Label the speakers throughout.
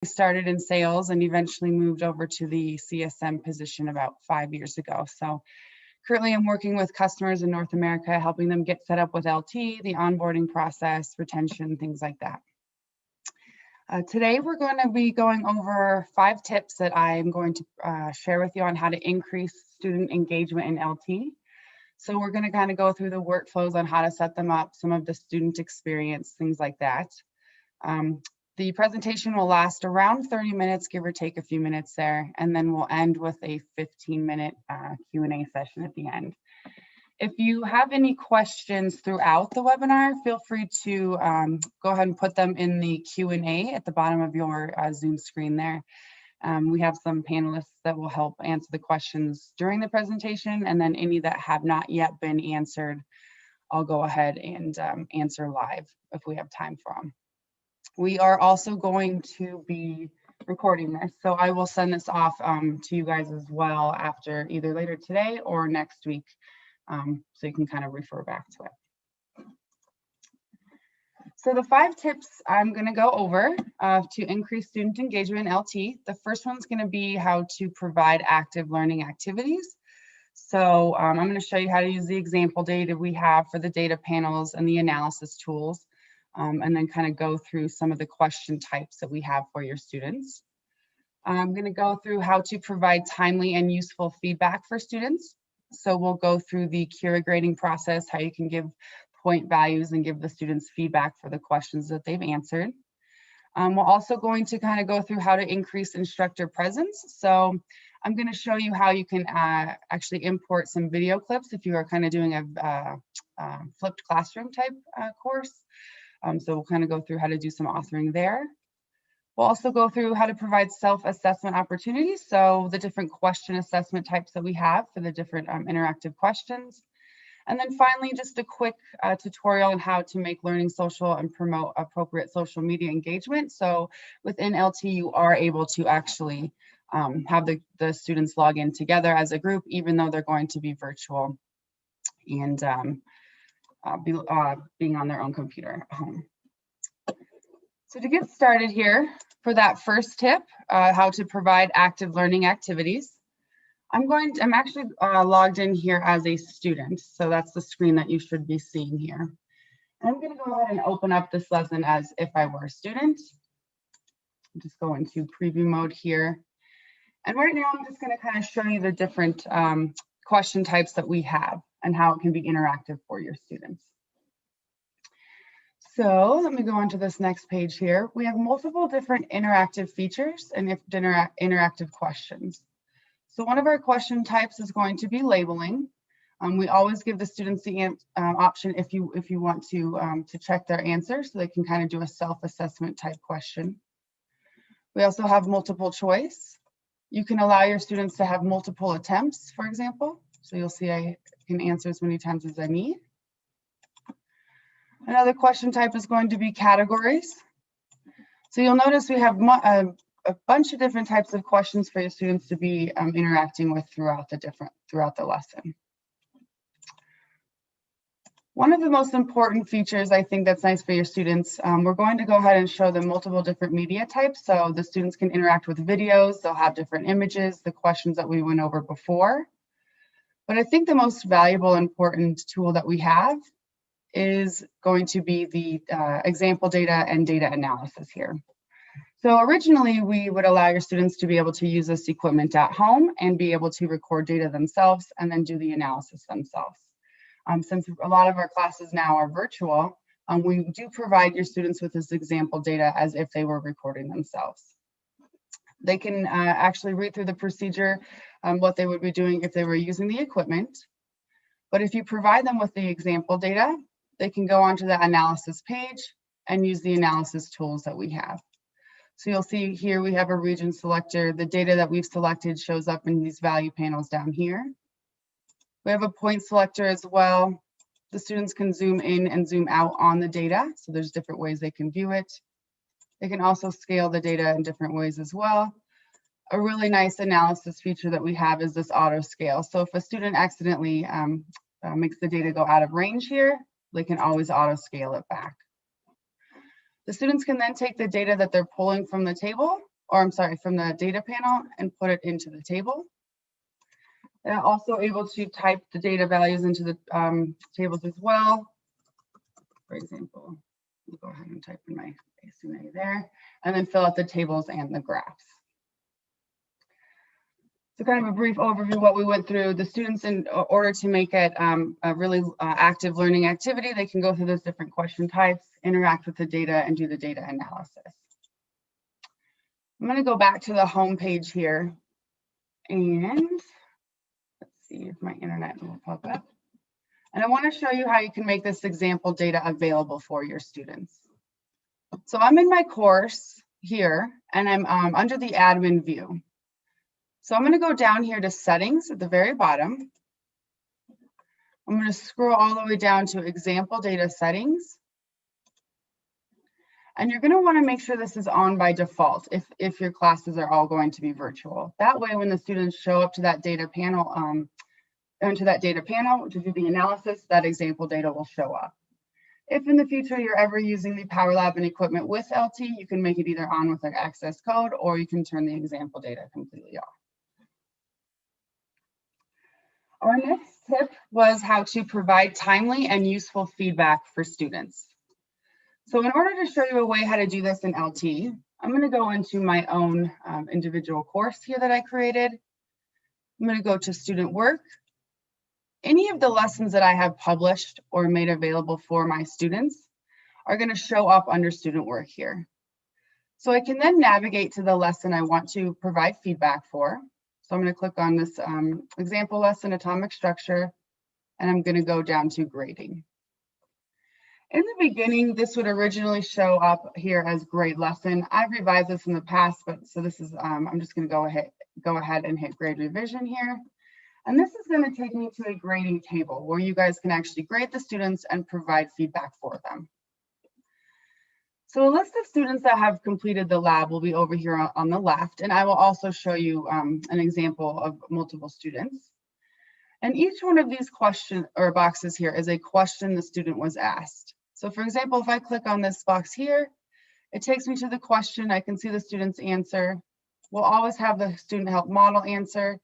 Speaker 1: started in sales and eventually moved over to the CSM position about 5 years ago. So currently I'm working with customers in North America, helping them get set up with LT, the onboarding process, retention, things like that. Today we're going to be going over 5 tips that I'm going to share with you on how to increase student engagement in LT. So we're going to kind of go through the workflows on how to set them up, some of the student experience, things like that. The presentation will last around 30 minutes, give or take a few minutes there, and then we'll end with a 15-minute Q&A session at the end. If you have any questions throughout the webinar, feel free to go ahead and put them in the Q&A at the bottom of your Zoom screen there. We have some panelists that will help answer the questions during the presentation, and then any that have not yet been answered, I'll go ahead and answer live if we have time for them. We are also going to be recording this, so I will send this off to you guys as well after either later today or next week. So you can kind of refer back to it. So the 5 tips I'm going to go over to increase student engagement in LT. The first one's going to be how to provide active learning activities. So I'm going to show you how to use the example data we have for the data panels and the analysis tools, and then kind of go through some of the question types that we have for your students. I'm going to go through how to provide timely and useful feedback for students. So we'll go through the Cura grading process, how you can give point values and give the students feedback for the questions that they've answered. We're also going to kind of go through how to increase instructor presence. So I'm going to show you how you can actually import some video clips if you are kind of doing a flipped classroom type course. So we'll kind of go through how to do some authoring there. We'll also go through how to provide self-assessment opportunities, so the different question assessment types that we have for the different interactive questions. And then finally, just a quick tutorial on how to make learning social and promote appropriate social media engagement. So within LT, you are able to actually have the students log in together as a group, even though they're going to be virtual and being on their own computer at home. So to get started here, for that first tip, how to provide active learning activities, I'm actually logged in here as a student. So that's the screen that you should be seeing here. And I'm going to go ahead and open up this lesson as if I were a student. I'm just going to preview mode here. And right now, I'm just going to kind of show you the different question types that we have and how it can be interactive for your students. So let me go on to this next page here. We have multiple different interactive features and interactive questions. So one of our question types is going to be labeling. We always give the students the option if you want to check their answers, so they can kind of do a self-assessment type question. We also have multiple choice. You can allow your students to have multiple attempts, for example. So you'll see I can answer as many times as I need. Another question type is going to be categories. So you'll notice we have a bunch of different types of questions for your students to be interacting with throughout the lesson. One of the most important features I think that's nice for your students, we're going to go ahead and show them multiple different media types. So the students can interact with videos, they'll have different images, the questions that we went over before. But I think the most valuable, important tool that we have is going to be the example data and data analysis here. So originally, we would allow your students to be able to use this equipment at home and be able to record data themselves and then do the analysis themselves. Since a lot of our classes now are virtual, we do provide your students with this example data as if they were recording themselves. They can actually read through the procedure, what they would be doing if they were using the equipment. But if you provide them with the example data, they can go onto the analysis page and use the analysis tools that we have. So you'll see here we have a region selector. The data that we've selected shows up in these value panels down here. We have a point selector as well. The students can zoom in and zoom out on the data. So there's different ways they can view it. They can also scale the data in different ways as well. A really nice analysis feature that we have is this auto scale. So if a student accidentally makes the data go out of range here, they can always auto scale it back. The students can then take the data that they're pulling from the table or I'm sorry, from the data panel and put it into the table. And I'm also able to type the data values into the tables as well. For example, I'll go ahead and type in my ASUNA there, and then fill out the tables and the graphs. So kind of a brief overview of what we went through. The students, in order to make it a really active learning activity, they can go through those different question types, interact with the data, and do the data analysis. I'm going to go back to the home page here, and let's see if my internet will pop up. And I want to show you how you can make this example data available for your students. So I'm in my course here, and I'm under the admin view. So I'm going to go down here to settings at the very bottom. I'm going to scroll all the way down to example data settings. And you're going to want to make sure this is on by default if your classes are all going to be virtual. That way, when the students show up to that data panel, to do the analysis, that example data will show up. If in the future you're ever using the Power Lab and equipment with LT, you can make it either on with an access code, or you can turn the example data completely off. Our next tip was how to provide timely and useful feedback for students. So in order to show you a way how to do this in LT, I'm going to go into my own individual course here that I created. I'm going to go to student work. Any of the lessons that I have published or made available for my students are going to show up under student work here. So I can then navigate to the lesson I want to provide feedback for. So I'm going to click on this example lesson, atomic structure, and I'm going to go down to grading. In the beginning, this would originally show up here as grade lesson. I've revised this in the past, but so this is, I'm just going to go ahead and hit grade revision here. And this is going to take me to a grading table where you guys can actually grade the students and provide feedback for them. So a list of students that have completed the lab will be over here on the left, and I will also show you an example of multiple students. And each one of these question or boxes here is a question the student was asked. So for example, if I click on this box here, it takes me to the question. I can see the student's answer. We'll always have the student help model answer.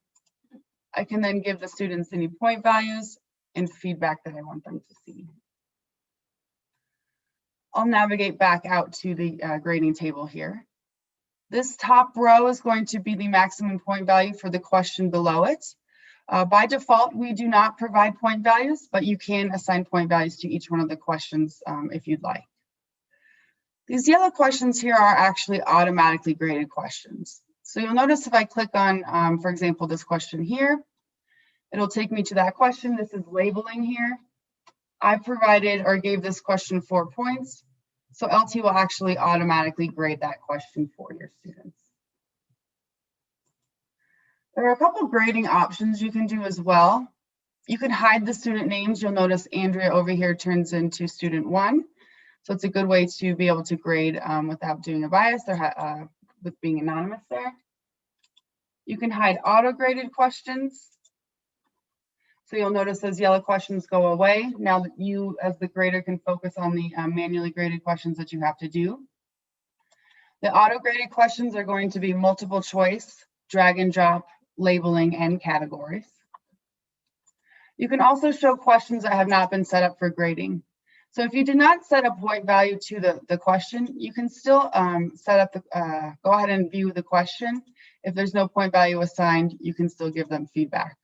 Speaker 1: I can then give the students any point values and feedback that I want them to see. I'll navigate back out to the grading table here. This top row is going to be the maximum point value for the question below it. By default, we do not provide point values, but you can assign point values to each one of the questions if you'd like. These yellow questions here are actually automatically graded questions. So you'll notice if I click on, for example, this question here, it'll take me to that question. This is labeling here. I provided or gave this question 4 points. So LT will actually automatically grade that question for your students. There are a couple grading options you can do as well. You can hide the student names. You'll notice Andrea over here turns into student 1. So it's a good way to be able to grade without doing a bias or with being anonymous there. You can hide auto-graded questions. So you'll notice those yellow questions go away. Now that you, as the grader, can focus on the manually graded questions that you have to do. The auto-graded questions are going to be multiple choice, drag and drop, labeling, and categories. You can also show questions that have not been set up for grading. So if you did not set a point value to the question, you can still set up go ahead and view the question. If there's no point value assigned, you can still give them feedback.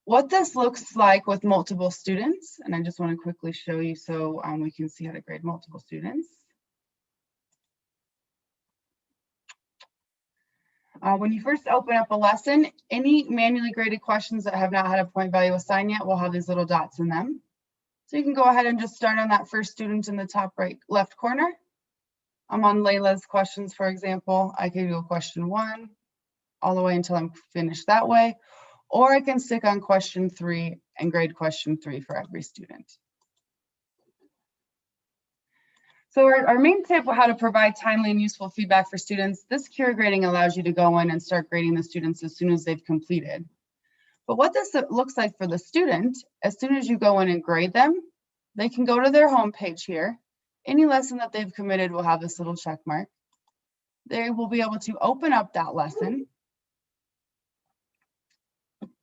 Speaker 1: What this looks like with multiple students, and I just want to quickly show you so we can see how to grade multiple students. When you first open up a lesson, any manually graded questions that have not had a point value assigned yet will have these little dots in them. So you can go ahead and just start on that first student in the top right left corner. I'm on Layla's questions, for example. I can do a question 1 all the way until I'm finished that way. Or I can stick on question 3 and grade question 3 for every student. So our main tip on how to provide timely and useful feedback for students, this cure grading allows you to go in and start grading the students as soon as they've completed. But what this looks like for the student, as soon as you go in and grade them, they can go to their home page here Any lesson that they've committed will have this little check mark. They will be able to open up that lesson.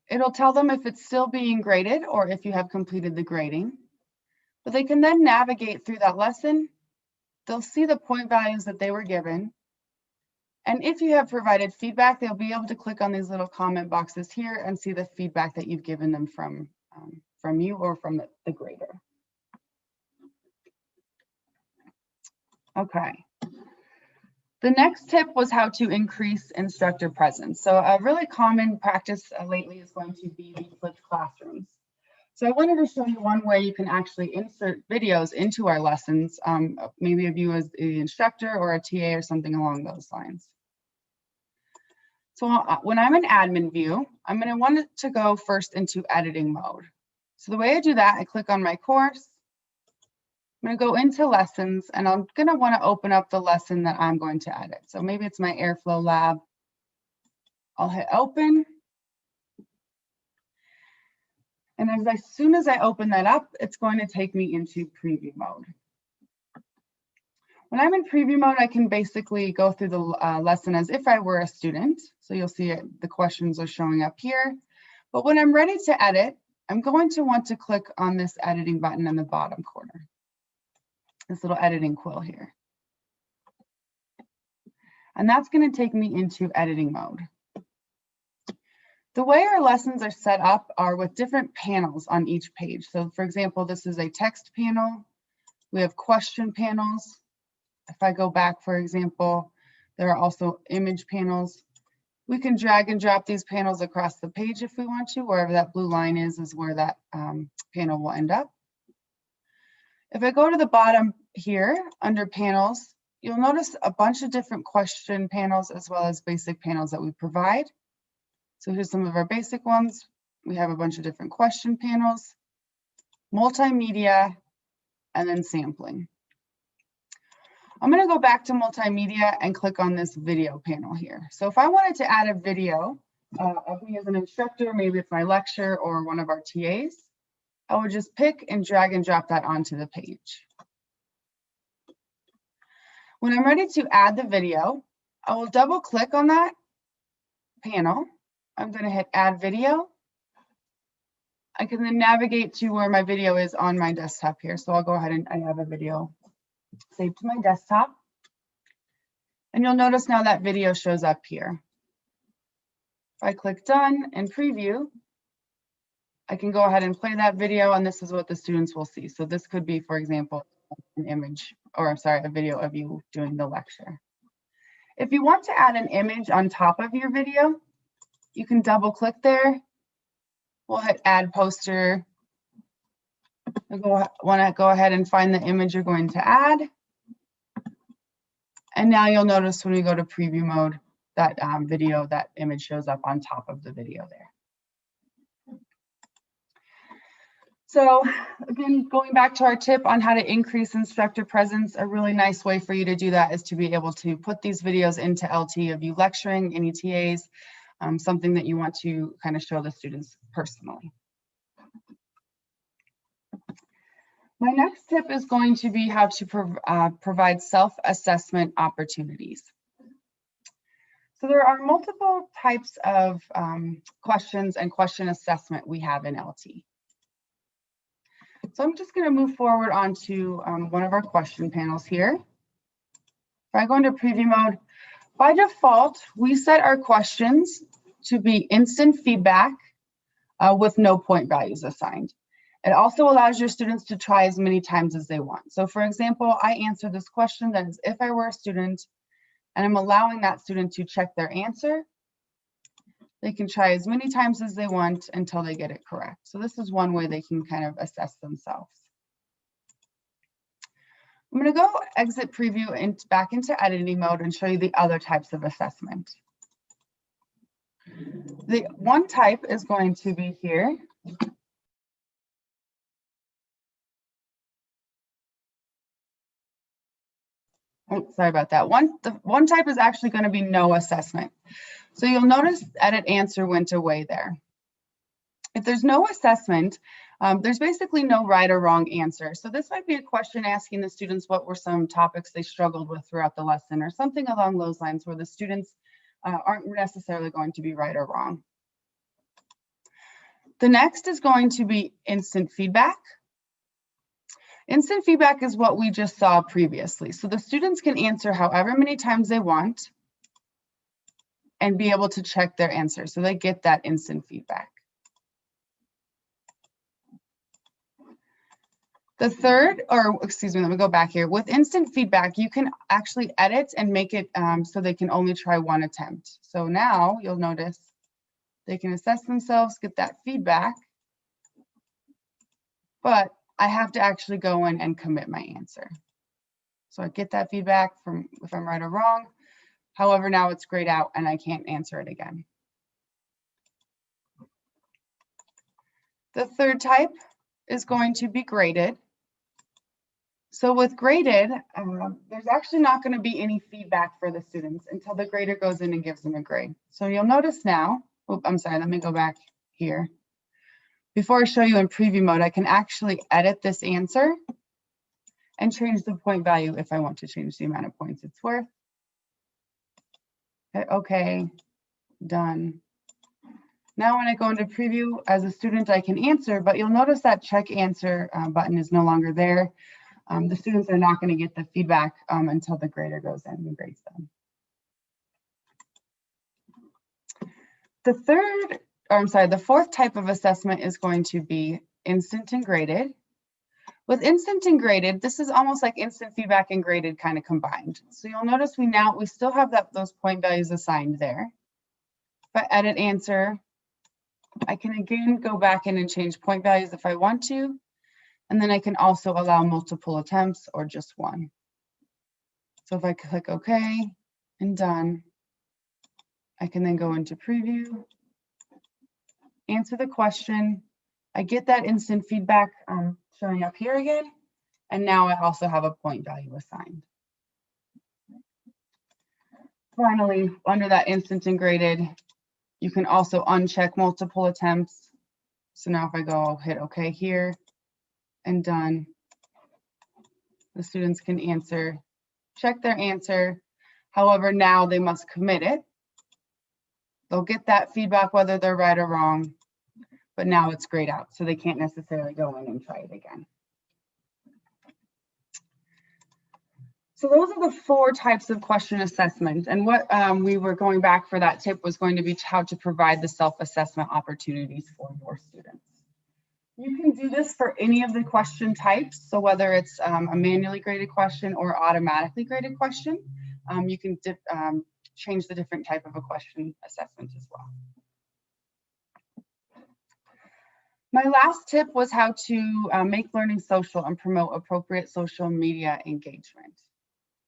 Speaker 1: It'll tell them if it's still being graded or if you have completed the grading. But they can then navigate through that lesson. They'll see the point values that they were given. And if you have provided feedback, they'll be able to click on these little comment boxes here and see the feedback that you've given them from you or from the grader. Okay. The next tip was how to increase instructor presence. So a really common practice lately is going to be the flipped classrooms. So I wanted to show you one way you can actually insert videos into our lessons, maybe of you as the instructor or a TA or something along those lines. So when I'm in admin view, I'm going to want to go first into editing mode. So the way I do that, I click on my course. I'm going to go into lessons and I'm going to want to open up the lesson that I'm going to edit. So maybe it's my airflow lab. I'll hit open. And as soon as I open that up, it's going to take me into preview mode. When I'm in preview mode, I can basically go through the lesson as if I were a student. So you'll see the questions are showing up here. But when I'm ready to edit, I'm going to want to click on this editing button in the bottom corner. This little editing quill here. And that's going to take me into editing mode. The way our lessons are set up are with different panels on each page. So for example, this is a text panel. We have question panels. If I go back, for example, there are also image panels. We can drag and drop these panels across the page if we want to. Wherever that blue line is where that panel will end up. If I go to the bottom here under panels, you'll notice a bunch of different question panels as well as basic panels that we provide. So here's some of our basic ones. We have a bunch of different question panels, multimedia, and then sampling. I'm going to go back to multimedia and click on this video panel here. So if I wanted to add a video of me as an instructor, maybe it's my lecture or one of our TAs, I would just pick and drag and drop that onto the page. When I'm ready to add the video, I will double click on that panel. I'm going to hit add video. I can then navigate to where my video is on my desktop here. So I'll go ahead and I have a video saved to my desktop. And you'll notice now that video shows up here. If I click done and preview, I can go ahead and play that video and this is what the students will see. So this could be, for example, an image, or I'm sorry, a video of you doing the lecture. If you want to add an image on top of your video, you can double click there. We'll hit add poster. Want to go ahead and find the image you're going to add. And now you'll notice when we go to preview mode, that video, that image shows up on top of the video there. So again, going back to our tip on how to increase instructor presence, a really nice way for you to do that is to be able to put these videos into LT of you lecturing, any TAs, something that you want to kind of show the students personally. My next tip is going to be how to provide self-assessment opportunities. So there are multiple types of questions and question assessment we have in LT. So I'm just going to move forward onto one of our question panels here. If I go into preview mode, by default, we set our questions to be instant feedback with no point values assigned. It also allows your students to try as many times as they want. So for example, I answer this question that is if I were a student, and I'm allowing that student to check their answer. They can try as many times as they want until they get it correct. So this is one way they can kind of assess themselves. I'm going to go exit preview and back into editing mode and show you the other types of assessment. The one type is going to be here. Oh, sorry about that. The one type is actually going to be no assessment. So you'll notice edit answer went away there. If there's no assessment, There's basically no right or wrong answer. So this might be a question asking the students what were some topics they struggled with throughout the lesson, or something along those lines, where the students aren't necessarily going to be right or wrong. The next is going to be instant feedback. Instant feedback is what we just saw previously. So the students can answer however many times they want and be able to check their answer. So they get that instant feedback. The third, or excuse me, let me go back here. With instant feedback, you can actually edit and make it so they can only try one attempt. So now you'll notice they can assess themselves, get that feedback, but I have to actually go in and commit my answer. So I get that feedback from if I'm right or wrong. However, now it's grayed out and I can't answer it again. The third type is going to be graded. So with graded, there's actually not going to be any feedback for the students until the grader goes in and gives them a grade. So you'll notice now, I'm sorry, let me go back here. Before I show you in preview mode, I can actually edit this answer and change the point value if I want to change the amount of points it's worth. Okay, done. Now when I go into preview as a student, I can answer, but you'll notice that check answer button is no longer there. The students are not going to get the feedback until the grader goes in and grades them. The fourth type of assessment is going to be instant and graded. With instant and graded, this is almost like instant feedback and graded kind of combined. So you'll notice we still have those point values assigned there. If I edit answer, I can again go back in and change point values if I want to. And then I can also allow multiple attempts or just one. So if I click OK and done, I can then go into preview, answer the question. I get that instant feedback showing up here again. And now I also have a point value assigned. Finally, under that instant and graded, you can also uncheck multiple attempts. So now if I go hit OK here and done, the students can check their answer. However, now they must commit it. They'll get that feedback whether they're right or wrong, but now it's grayed out, so they can't necessarily go in and try it again. So those are the four types of question assessment. And what we were going back for that tip was going to be how to provide the self-assessment opportunities for your students. You can do this for any of the question types. So whether it's a manually graded question or automatically graded question, you can change the different type of a question assessment as well. My last tip was how to make learning social and promote appropriate social media engagement.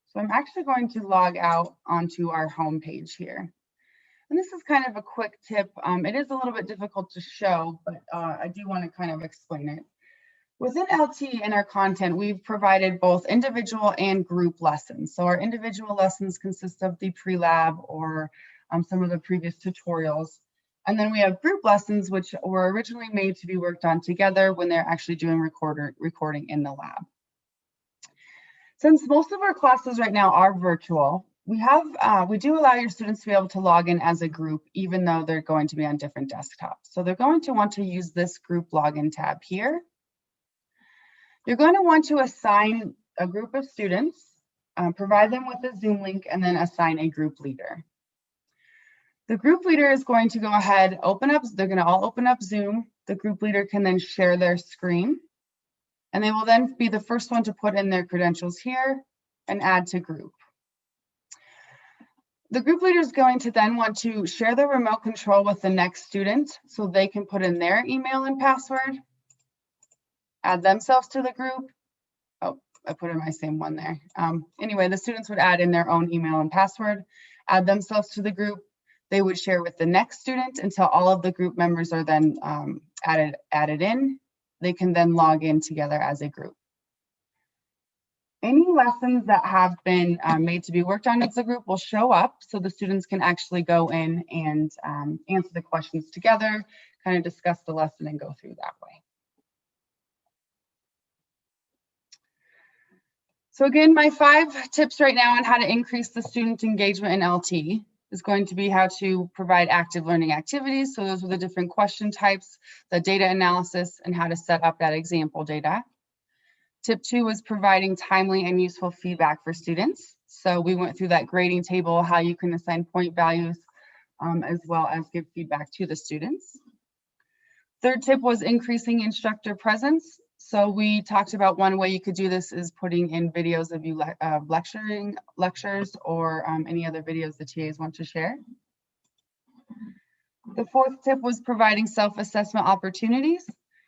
Speaker 1: So I'm actually going to log out onto our home page here. And this is kind of a quick tip. It is a little bit difficult to show, but I do want to kind of explain it. Within LT and our content, we've provided both individual and group lessons. So our individual lessons consist of the pre-lab or some of the previous tutorials. And then we have group lessons, which were originally made to be worked on together when they're actually doing recording in the lab. Since most of our classes right now are virtual, we do allow your students to be able to log in as a group, even though they're going to be on different desktops. So they're going to want to use this group login tab here. You're going to want to assign a group of students, provide them with a Zoom link, and then assign a group leader. The group leader is going to go ahead, they're going to all open up Zoom. The group leader can then share their screen, and they will then be the first one to put in their credentials here and add to group. The group leader is going to then want to share the remote control with the next student so they can put in their email and password, add themselves to the group. Oh, I put in my same one there. Anyway, the students would add in their own email and password, add themselves to the group. They would share with the next student until all of the group members are then added in. They can then log in together as a group. Any lessons that have been made to be worked on as a group will show up so the students can actually go in and answer the questions together, kind of discuss the lesson and go through that way. So again, my 5 tips right now on how to increase the student engagement in LT is going to be how to provide active learning activities. So those are the different question types, the data analysis, and how to set up that example data. Tip 2 was providing timely and useful feedback for students. So we went through that grading table, how you can assign point values, as well as give feedback to the students. Third tip was increasing instructor presence. So we talked about one way you could do this is putting in videos of you lectures or any other videos the TAs want to share. The fourth tip was providing self-assessment opportunities.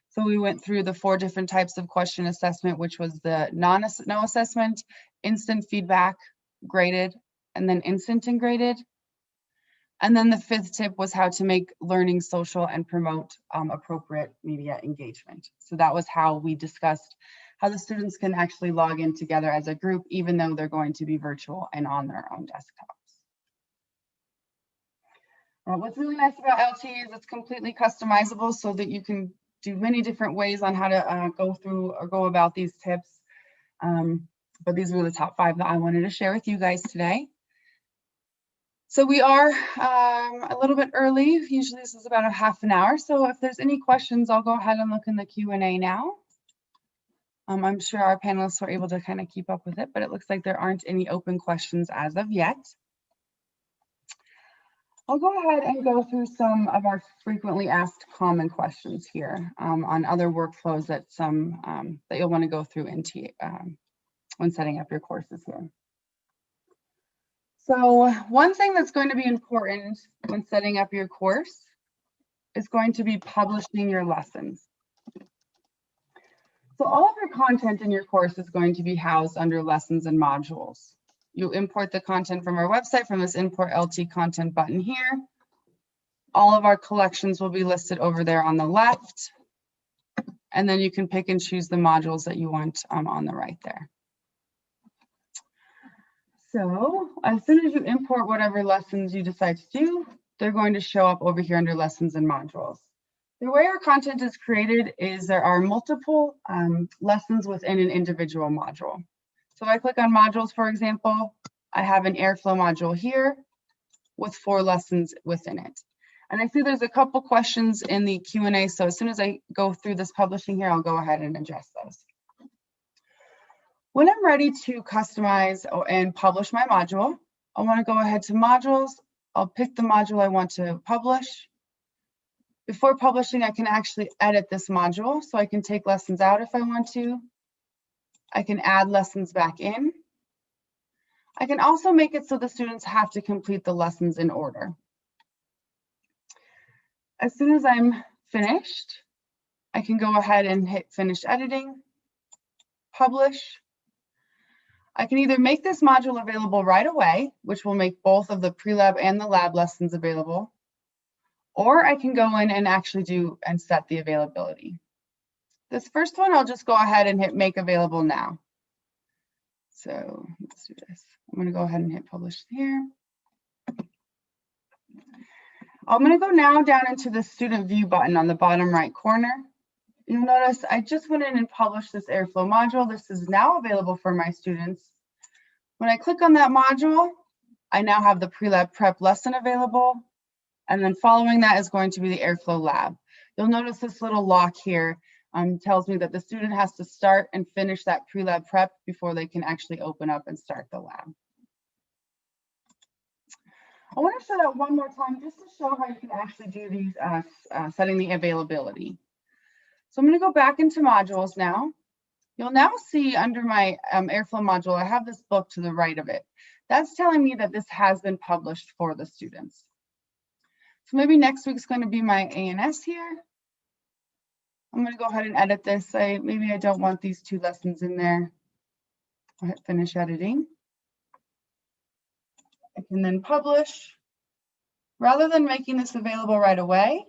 Speaker 1: So we went through the 4 different types of question assessment, which was the no assessment, instant feedback, graded, and then instant and graded. And then the 5th tip was how to make learning social and promote appropriate media engagement. So that was how we discussed how the students can actually log in together as a group, even though they're going to be virtual and on their own desktops. What's really nice about LT is it's completely customizable so that you can do many different ways on how to go through or go about these tips. But these were the top 5 that I wanted to share with you guys today. So we are a little bit early. Usually this is about a half an hour. So if there's any questions, I'll go ahead and look in the Q&A now. I'm sure our panelists were able to kind of keep up with it, but it looks like there aren't any open questions as of yet. I'll go ahead and go through some of our frequently asked common questions here on other workflows that that you'll want to go through when setting up your courses here. So one thing that's going to be important when setting up your course is going to be publishing your lessons. So all of your content in your course is going to be housed under lessons and modules. You import the content from our website from this import LT content button here. All of our collections will be listed over there on the left. And then you can pick and choose the modules that you want on the right there. So as soon as you import whatever lessons you decide to do, they're going to show up over here under lessons and modules. The way our content is created is there are multiple lessons within an individual module. So if I click on modules, for example, I have an airflow module here with 4 lessons within it. And I see there's a couple questions in the Q&A. So as soon as I go through this publishing here, I'll go ahead and address those. When I'm ready to customize and publish my module, I want to go ahead to modules. I'll pick the module I want to publish. Before publishing, I can actually edit this module. So I can take lessons out if I want to. I can add lessons back in. I can also make it so the students have to complete the lessons in order. As soon as I'm finished, I can go ahead and hit finish editing, publish. I can either make this module available right away, which will make both of the pre-lab and the lab lessons available, or I can go in and actually do and set the availability. This first one, I'll just go ahead and hit make available now. So let's do this. I'm going to go ahead and hit publish here. I'm going to go now down into the student view button on the bottom right corner. You'll notice I just went in and published this airflow module. This is now available for my students. When I click on that module, I now have the pre-lab prep lesson available. And then following that is going to be the airflow lab. You'll notice this little lock here tells me that the student has to start and finish that pre-lab prep before they can actually open up and start the lab. I want to show that one more time just to show how you can actually do these setting the availability. So I'm going to go back into modules now. You'll now see under my airflow module, I have this book to the right of it. That's telling me that this has been published for the students. So maybe next week's going to be my ANS here. I'm going to go ahead and edit this. Maybe I don't want these 2 lessons in there. I'll hit finish editing. I can then publish. Rather than making this available right away,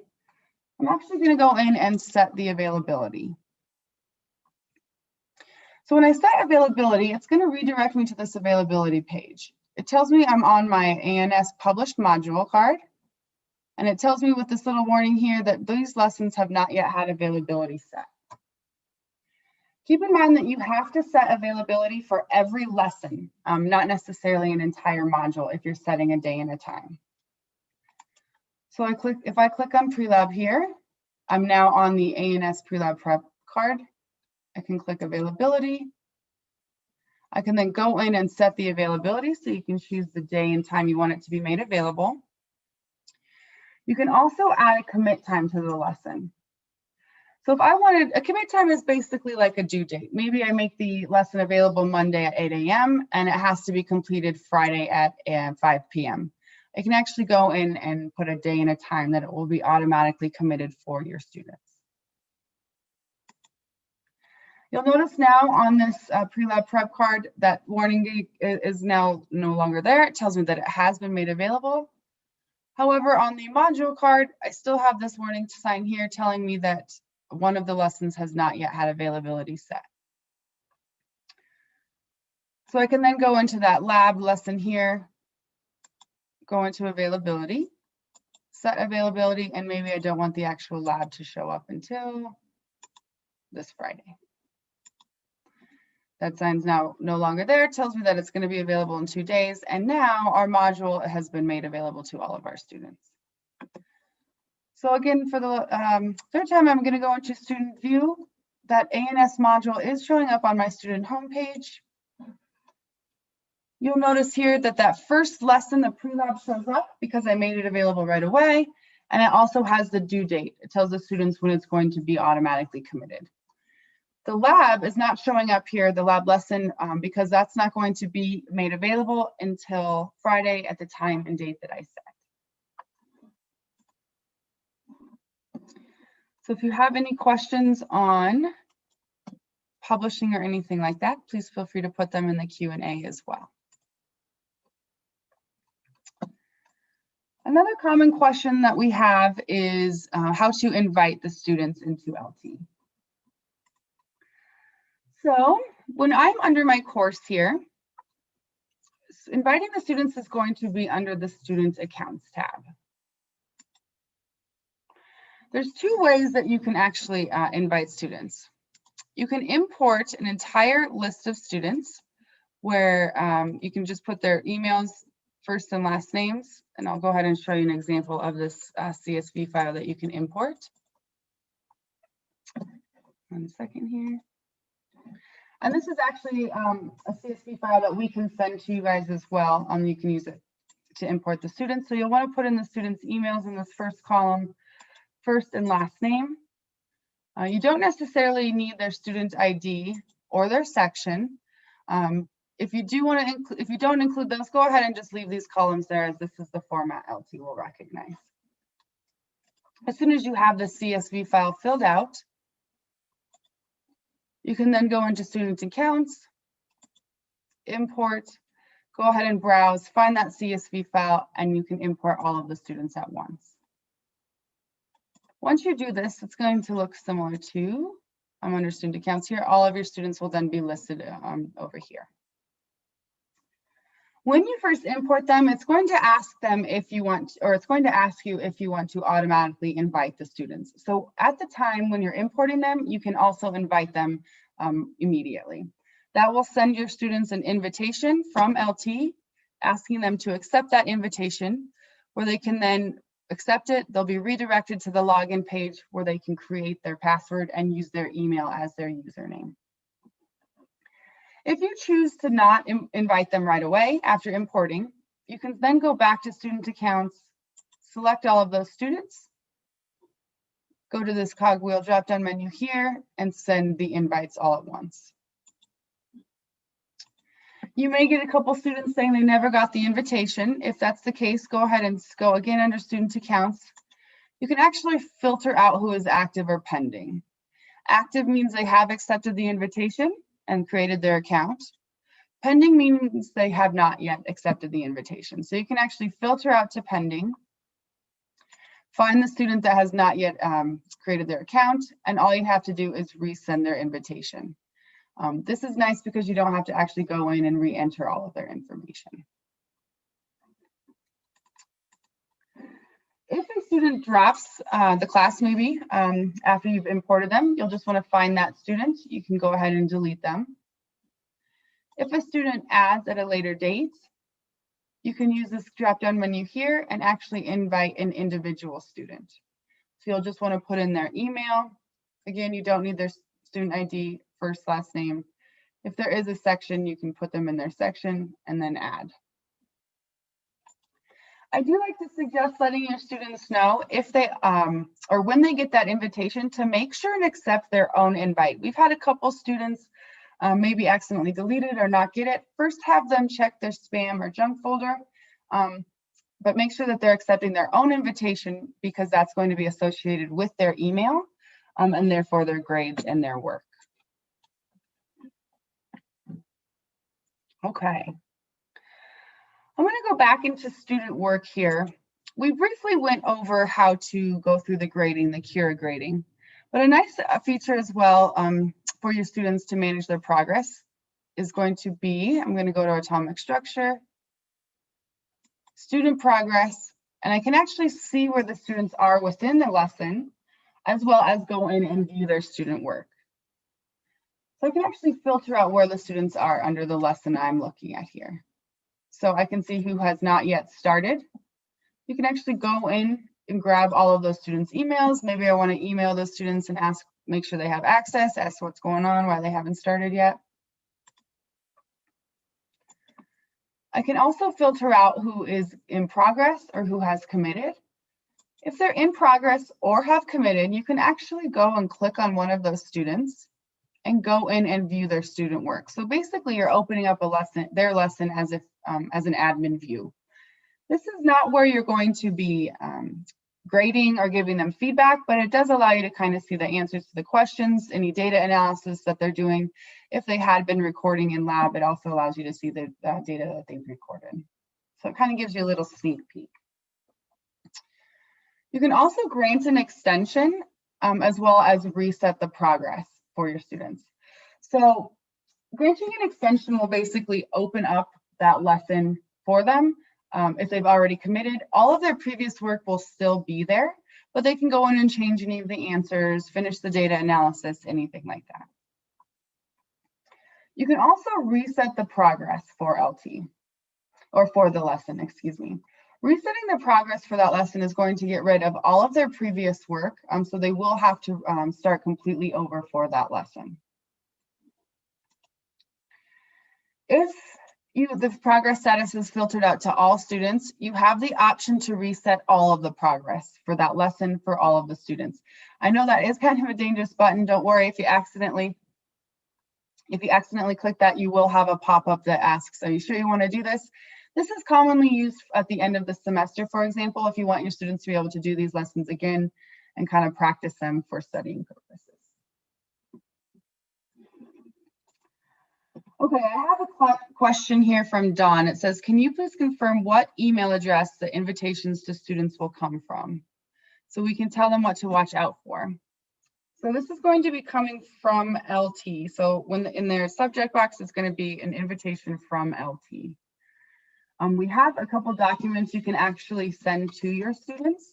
Speaker 1: I'm actually going to go in and set the availability. So when I set availability, it's going to redirect me to this availability page. It tells me I'm on my ANS published module card. And it tells me with this little warning here that these lessons have not yet had availability set. Keep in mind that you have to set availability for every lesson, not necessarily an entire module if you're setting a day and a time. So if I click on pre-lab here, I'm now on the A&S pre-lab prep card. I can click availability. I can then go in and set the availability, so you can choose the day and time you want it to be made available. You can also add a commit time to the lesson. So if I wanted, a commit time is basically like a due date. Maybe I make the lesson available Monday at 8 a.m. and it has to be completed Friday at 5 p.m. I can actually go in and put a day and a time that it will be automatically committed for your students. You'll notice now on this pre-lab prep card that warning date is now no longer there. It tells me that it has been made available. However, on the module card, I still have this warning sign here telling me that one of the lessons has not yet had availability set. So I can then go into that lab lesson here, go into availability, set availability, and maybe I don't want the actual lab to show up until this Friday. That sign's now no longer there. It tells me that it's going to be available in 2 days. And now our module has been made available to all of our students. So again, for the third time, I'm going to go into student view. That A&S module is showing up on my student homepage. You'll notice here that that first lesson, the pre-lab, shows up because I made it available right away. And it also has the due date. It tells the students when it's going to be automatically committed. The lab is not showing up here, the lab lesson, because that's not going to be made available until Friday at the time and date that I set. So if you have any questions on publishing or anything like that, please feel free to put them in the Q&A as well. Another common question that we have is how to invite the students into LT. So when I'm under my course here, inviting the students is going to be under the Student Accounts tab. There's 2 ways that you can actually invite students. You can import an entire list of students where you can just put their emails, first and last names, and I'll go ahead and show you an example of this CSV file that you can import. 1 second here. And this is actually a CSV file that we can send to you guys as well. You can use it to import the students. So you'll want to put in the students' emails in this first column, first and last name. You don't necessarily need their student ID or their section. If you don't include those, go ahead and just leave these columns there, as this is the format LT will recognize. As soon as you have the CSV file filled out, you can then go into Student Accounts, import, go ahead and browse, find that CSV file, and you can import all of the students at once. Once you do this, it's going to look similar to, I'm under Student Accounts here, all of your students will then be listed over here. When you first import them, it's going to ask them if you want, or it's going to ask you if you want to automatically invite the students. So at the time when you're importing them, you can also invite them immediately. That will send your students an invitation from LT, asking them to accept that invitation, where they can then accept it. They'll be redirected to the login page where they can create their password and use their email as their username. If you choose to not invite them right away after importing, you can then go back to Student Accounts, select all of those students, go to this cogwheel drop-down menu here, and send the invites all at once. You may get a couple students saying they never got the invitation. If that's the case, go ahead and go again under Student Accounts. You can actually filter out who is active or pending. Active means they have accepted the invitation and created their account. Pending means they have not yet accepted the invitation. So you can actually filter out to pending, find the student that has not yet created their account, and all you have to do is resend their invitation. This is nice because you don't have to actually go in and re-enter all of their information. If a student drops the class maybe after you've imported them, you'll just want to find that student. You can go ahead and delete them. If a student adds at a later date, you can use this drop-down menu here and actually invite an individual student. So you'll just want to put in their email. Again, you don't need their student ID, first, last name. If there is a section, you can put them in their section and then add. I do like to suggest letting your students know if they or when they get that invitation to make sure and accept their own invite. We've had a couple students maybe accidentally delete it or not get it. First, have them check their spam or junk folder, but make sure that they're accepting their own invitation because that's going to be associated with their email and therefore their grades and their work. Okay. I'm going to go back into student work here. We briefly went over how to go through the grading, the Cura grading, but a nice feature as well for your students to manage their progress is going to be, I'm going to go to atomic structure, student progress, and I can actually see where the students are within the lesson, as well as go in and view their student work. So I can actually filter out where the students are under the lesson I'm looking at here. So I can see who has not yet started. You can actually go in and grab all of those students' emails. Maybe I want to email those students and ask, make sure they have access, ask what's going on, why they haven't started yet. I can also filter out who is in progress or who has committed. If they're in progress or have committed, you can actually go and click on one of those students and go in and view their student work. So basically you're opening up a lesson, their lesson as if as an admin view. This is not where you're going to be grading or giving them feedback, but it does allow you to kind of see the answers to the questions, any data analysis that they're doing. If they had been recording in lab, it also allows you to see the data that they've recorded. So it kind of gives you a little sneak peek. You can also grant an extension as well as reset the progress for your students. So granting an extension will basically open up that lesson for them. If they've already committed, all of their previous work will still be there, but they can go in and change any of the answers, finish the data analysis, anything like that. You can also reset the progress for LT, or for the lesson, excuse me. Resetting the progress for that lesson is going to get rid of all of their previous work, so they will have to start completely over for that lesson. If the progress status is filtered out to all students, you have the option to reset all of the progress for that lesson for all of the students. I know that is kind of a dangerous button. Don't worry if you accidentally click that, you will have a pop-up that asks, are you sure you want to do this? This is commonly used at the end of the semester, for example, if you want your students to be able to do these lessons again and kind of practice them for studying purposes. Okay, I have a question here from Dawn. It says, can you please confirm what email address the invitations to students will come from, so we can tell them what to watch out for? So this is going to be coming from LT. So when in their subject box, it's going to be an invitation from LT. We have a couple documents you can actually send to your students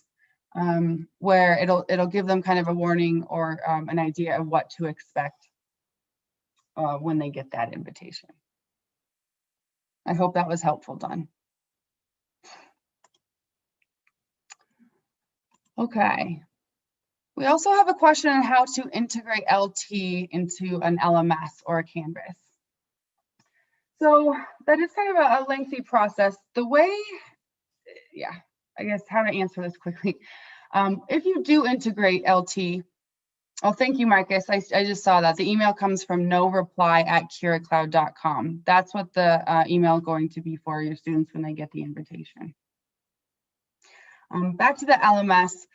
Speaker 1: where it'll give them kind of a warning or an idea of what to expect when they get that invitation. I hope that was helpful, Dawn. Okay. We also have a question on how to integrate LT into an LMS or a Canvas. So that is kind of a lengthy process. The way, yeah, I guess how to answer this quickly. If you do integrate LT, oh, thank you, Marcus. I just saw that. The email comes from noreply@curacloud.com. That's what the email is going to be for your students when they get the invitation. Back to the LMS.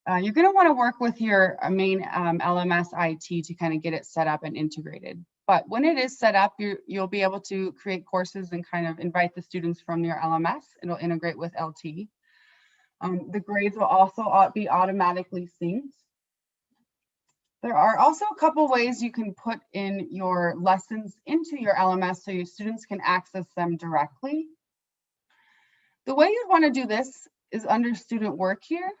Speaker 1: You're going to want to work with your main LMS IT to kind of get it set up and integrated. But when it is set up, you'll be able to create courses and kind of invite the students from your LMS. It'll integrate with LT. The grades will also be automatically synced. There are also a couple ways you can put in your lessons into your LMS so your students can access them directly. The way you'd want to do this is under student work here.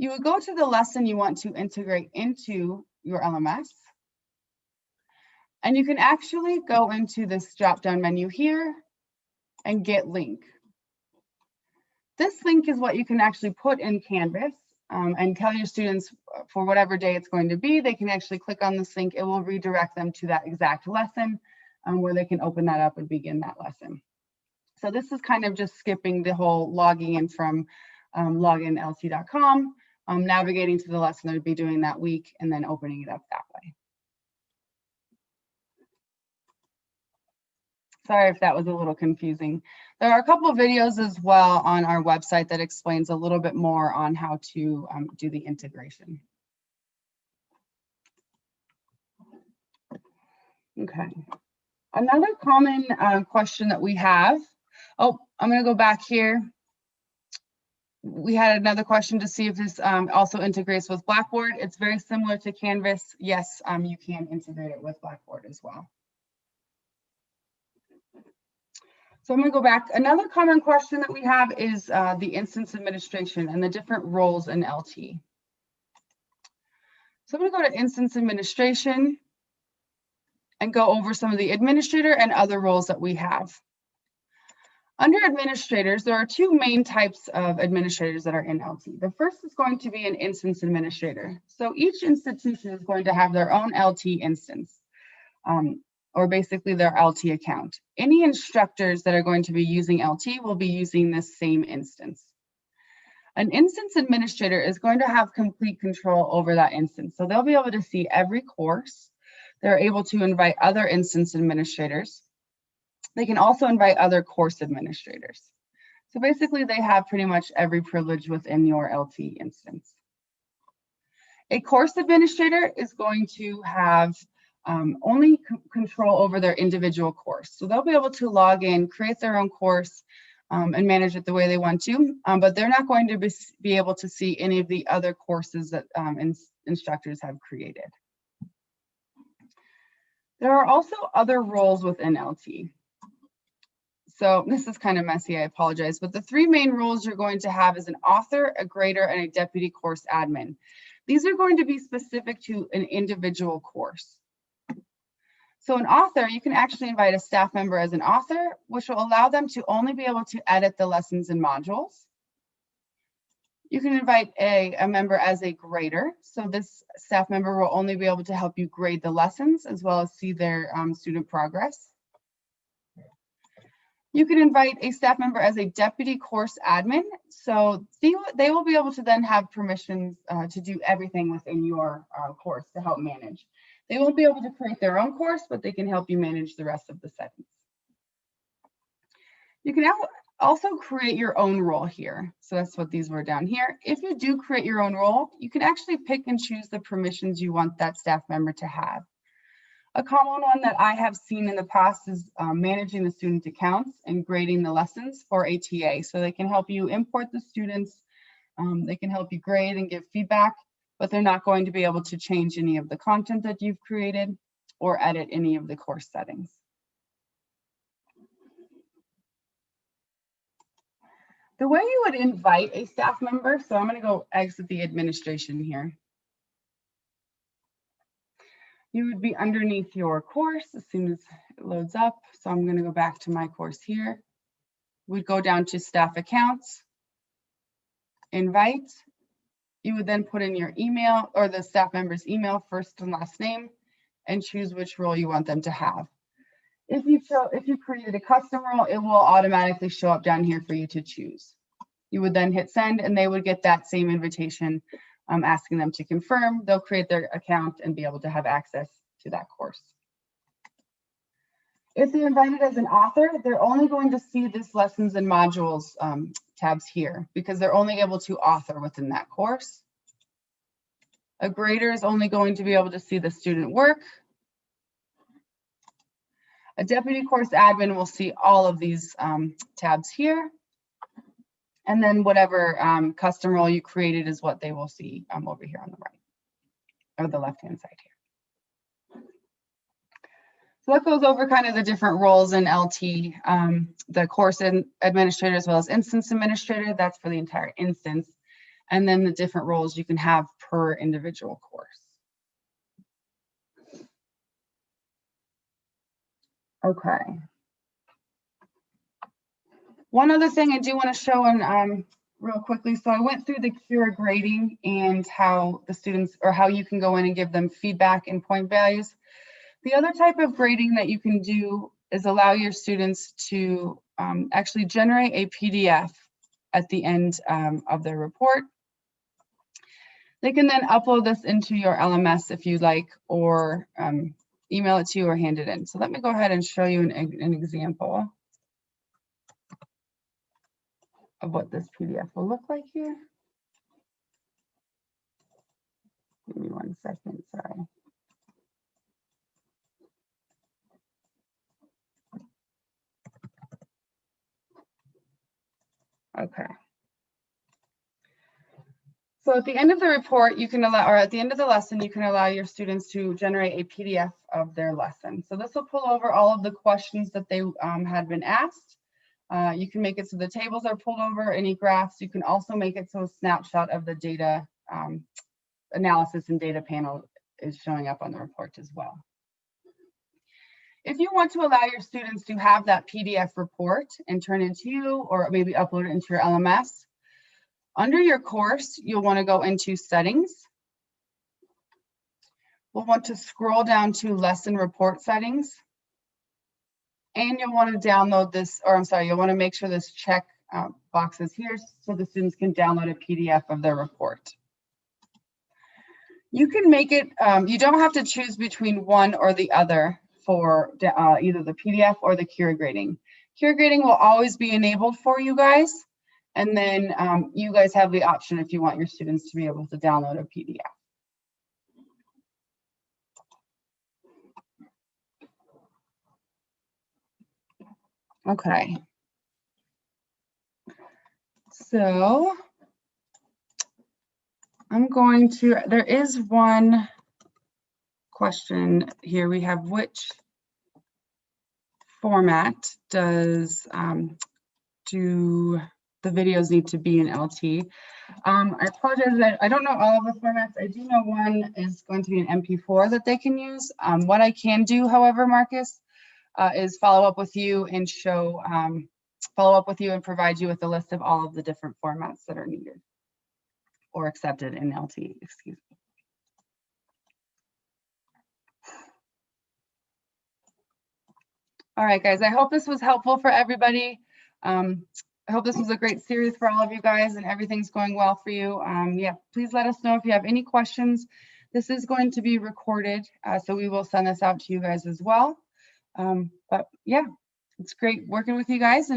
Speaker 1: You would go to the lesson you want to integrate into your LMS. And you can actually go into this drop-down menu here and get link. This link is what you can actually put in Canvas and tell your students for whatever day it's going to be. They can actually click on this link. It will redirect them to that exact lesson where they can open that up and begin that lesson. So this is kind of just skipping the whole logging in from loginlt.com, navigating to the lesson that would be doing that week, and then opening it up that way. Sorry if that was a little confusing. There are a couple of videos as well on our website that explains a little bit more on how to do the integration. Okay. Another common question that we have, oh, I'm going to go back here. We had another question to see if this also integrates with Blackboard. It's very similar to Canvas. Yes, you can integrate it with Blackboard as well. So I'm going to go back. Another common question that we have is the instance administration and the different roles in LT. So I'm going to go to instance administration and go over some of the administrator and other roles that we have. Under administrators, there are two main types of administrators that are in LT. The first is going to be an instance administrator. So each institution is going to have their own LT instance. Or basically their LT account. Any instructors that are going to be using LT will be using this same instance. An instance administrator is going to have complete control over that instance. So they'll be able to see every course. They're able to invite other instance administrators. They can also invite other course administrators. So basically they have pretty much every privilege within your LT instance. A course administrator is going to have only control over their individual course. So they'll be able to log in, create their own course, and manage it the way they want to, but they're not going to be able to see any of the other courses that instructors have created. There are also other roles within LT. So this is kind of messy, I apologize, but the three main roles you're going to have is an author, a grader, and a deputy course admin. These are going to be specific to an individual course. So an author, you can actually invite a staff member as an author, which will allow them to only be able to edit the lessons and modules. You can invite a member as a grader. So this staff member will only be able to help you grade the lessons as well as see their student progress. You can invite a staff member as a deputy course admin. So they will be able to then have permissions to do everything within your course to help manage. They won't be able to create their own course, but they can help you manage the rest of the settings. You can also create your own role here. So that's what these were down here. If you do create your own role, you can actually pick and choose the permissions you want that staff member to have. A common one that I have seen in the past is managing the student accounts and grading the lessons for ATA. So they can help you import the students, they can help you grade and give feedback, but they're not going to be able to change any of the content that you've created or edit any of the course settings. The way you would invite a staff member, so I'm going to go exit the administration here. You would be underneath your course as soon as it loads up. So I'm going to go back to my course here. We'd go down to staff accounts, invite. You would then put in your email or the staff member's email, first and last name, and choose which role you want them to have. If you created a custom role, it will automatically show up down here for you to choose. You would then hit send and they would get that same invitation asking them to confirm. They'll create their account and be able to have access to that course. If they're invited as an author, they're only going to see this lessons and modules tabs here because they're only able to author within that course. A grader is only going to be able to see the student work. A deputy course admin will see all of these tabs here. And then whatever custom role you created is what they will see over here on the right or the left-hand side here. So that goes over kind of the different roles in LT, the course administrator as well as instance administrator. That's for the entire instance. and then the different roles you can have per individual course. Okay. One other thing I do want to show in real quickly. So I went through the CURE grading and how the students, or how you can go in and give them feedback and point values. The other type of grading that you can do is allow your students to actually generate a PDF at the end of their report. They can then upload this into your LMS if you'd like, or email it to you or hand it in. So let me go ahead and show you an example of what this PDF will look like here. Give me 1 second, sorry. Okay. So at the end of the report, you can allow, or at the end of the lesson, you can allow your students to generate a PDF of their lesson. So this will pull over all of the questions that they had been asked. You can make it so the tables are pulled over, any graphs. You can also make it so a snapshot of the data analysis and data panel is showing up on the report as well. If you want to allow your students to have that PDF report and turn it to you, or maybe upload it into your LMS, under your course, you'll want to go into settings. We'll want to scroll down to lesson report settings. And you'll want to download this, or I'm sorry, you'll want to make sure this check box is here so the students can download a PDF of their report. You can make it, you don't have to choose between one or the other for either the PDF or the CURE grading. CURE grading will always be enabled for you guys. And then you guys have the option if you want your students to be able to download a PDF. Okay. So I'm going to, there is one question here. We have, which format does do the videos need to be in LT? I apologize that I don't know all of the formats. I do know one is going to be an MP4 that they can use. What I can do, however, Marcus, is follow up with you and show, follow up with you and provide you with a list of all of the different formats that are needed or accepted in LT, excuse me. All right, guys, I hope this was helpful for everybody. I hope this was a great series for all of you guys and everything's going well for you. Yeah, please let us know if you have any questions. This is going to be recorded, so we will send this out to you guys as well. But yeah, it's great working with you guys. And